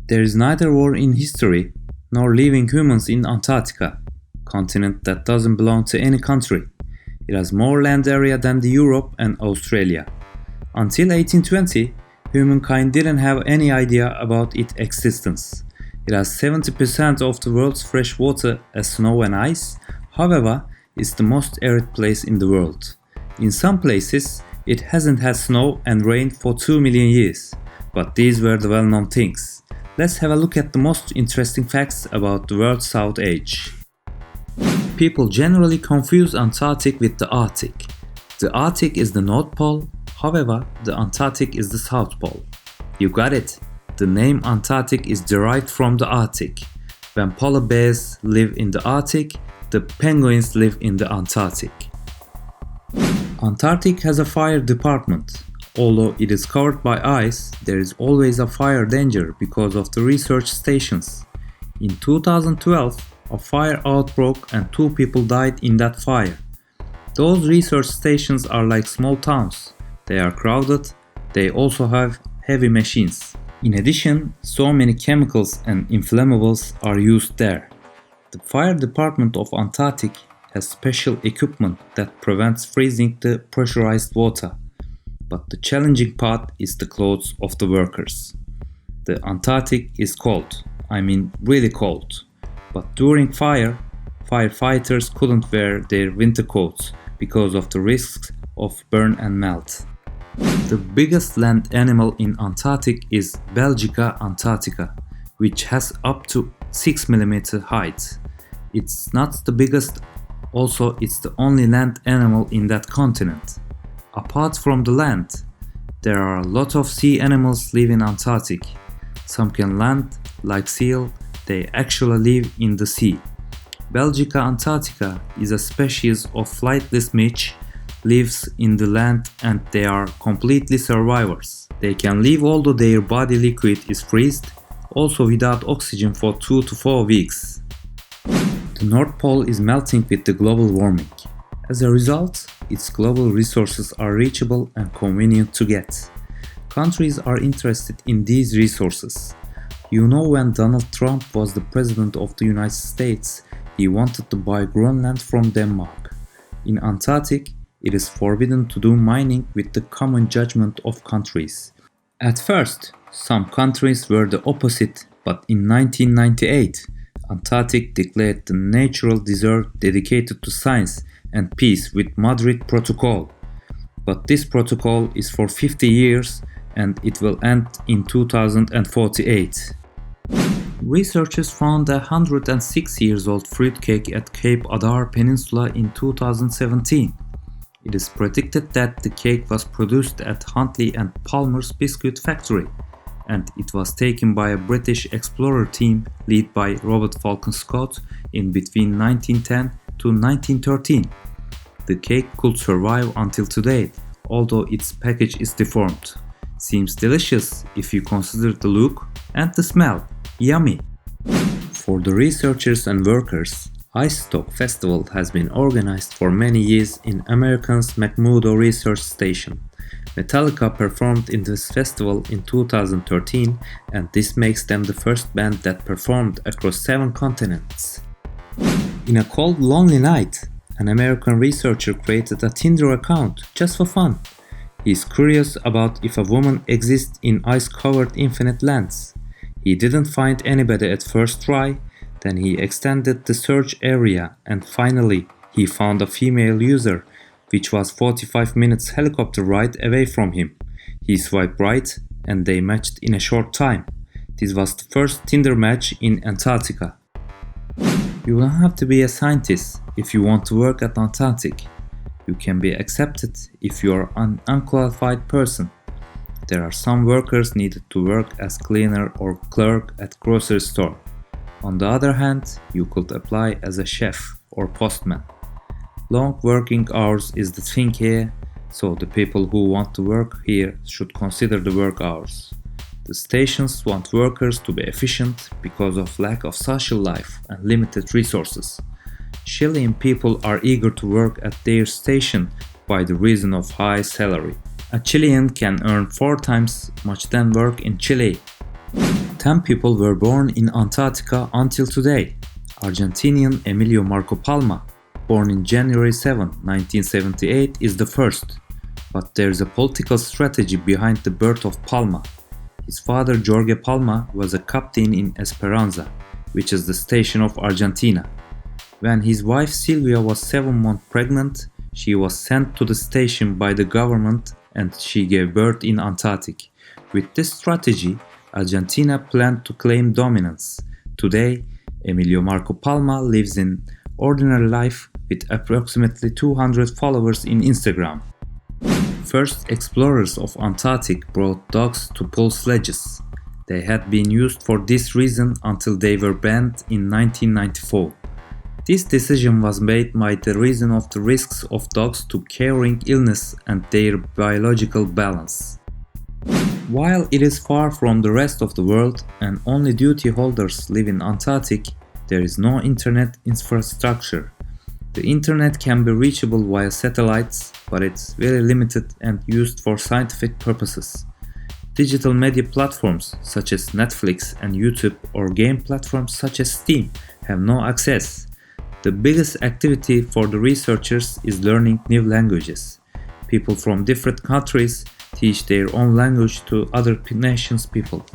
There is neither war in history nor living humans in Antarctica, continent that doesn't belong to any country. It has more land area than the Europe and Australia. Until 1820, humankind didn't have any idea about its existence. It has 70% of the world's fresh water as snow and ice. However, it's the most arid place in the world. In some places, it hasn't had snow and rain for 2 million years. But these were the well-known things. Let's have a look at the most interesting facts about the world's South Age. People generally confuse Antarctic with the Arctic. The Arctic is the North Pole, however, the Antarctic is the South Pole. You got it! The name Antarctic is derived from the Arctic. When polar bears live in the Arctic, the penguins live in the Antarctic. Antarctic has a fire department. Although it is covered by ice, there is always a fire danger because of the research stations. In 2012, a fire outbroke and 2 people died in that fire. Those research stations are like small towns. They are crowded. They also have heavy machines. In addition, so many chemicals and inflammables are used there. The fire department of Antarctic has special equipment that prevents freezing the pressurized water. But the challenging part is the clothes of the workers. The Antarctic is cold, really cold. But during fire, firefighters couldn't wear their winter coats because of the risks of burn and melt. The biggest land animal in Antarctic is Belgica antarctica, which has up to 6 mm height. It's not the biggest, also it's the only land animal in that continent. Apart from the land, there are a lot of sea animals live in Antarctic. Some can land, like seal, they actually live in the sea. Belgica antarctica is a species of flightless midge, lives in the land and they are completely survivors. They can live although their body liquid is freezed, also without oxygen for 2 to 4 weeks. The North Pole is melting with the global warming. As a result, its global resources are reachable and convenient to get. Countries are interested in these resources. You know, when Donald Trump was the president of the United States, he wanted to buy Greenland from Denmark. In Antarctic, it is forbidden to do mining with the common judgment of countries. At first, some countries were the opposite, but in 1998, Antarctic declared the natural reserve dedicated to science and peace with Madrid Protocol. But this protocol is for 50 years and it will end in 2048. Researchers found a 106-year-old fruitcake at Cape Adar Peninsula in 2017. It is predicted that the cake was produced at Huntley and Palmer's Biscuit Factory, and it was taken by a British explorer team led by Robert Falcon Scott in between 1910 to 1913. The cake could survive until today, although its package is deformed. Seems delicious if you consider the look and the smell. Yummy! For the researchers and workers, Ice Stock Festival has been organized for many years in America's McMurdo Research Station. Metallica performed in this festival in 2013, and this makes them the first band that performed across 7 continents. In a cold, lonely night, an American researcher created a Tinder account just for fun. He is curious about if a woman exists in ice-covered infinite lands. He didn't find anybody at first try, then he extended the search area and finally he found a female user, which was 45 minutes helicopter ride away from him. He swiped right and they matched in a short time. This was the first Tinder match in Antarctica. You don't have to be a scientist if you want to work at Antarctic. You can be accepted if you are an unqualified person. There are some workers needed to work as cleaner or clerk at grocery store. On the other hand, you could apply as a chef or postman. Long working hours is the thing here, so the people who want to work here should consider the work hours. The stations want workers to be efficient because of lack of social life and limited resources. Chilean people are eager to work at their station by the reason of high salary. A Chilean can earn 4 times much than work in Chile. 10 people were born in Antarctica until today. Argentinian Emilio Marco Palma, born in January 7, 1978, is the first. But there is a political strategy behind the birth of Palma. His father Jorge Palma was a captain in Esperanza, which is the station of Argentina. When his wife Silvia was 7 months pregnant, she was sent to the station by the government and she gave birth in Antarctica. With this strategy, Argentina planned to claim dominance. Today, Emilio Marco Palma lives an ordinary life with approximately 200 followers in Instagram. First explorers of Antarctica brought dogs to pull sledges. They had been used for this reason until they were banned in 1994. This decision was made by the reason of the risks of dogs to carrying illness and their biological balance. While it is far from the rest of the world and only duty holders live in Antarctica, there is no internet infrastructure. The internet can be reachable via satellites, but it's very limited and used for scientific purposes. Digital media platforms such as Netflix and YouTube or game platforms such as Steam have no access. The biggest activity for the researchers is learning new languages. People from different countries teach their own language to other nations' people.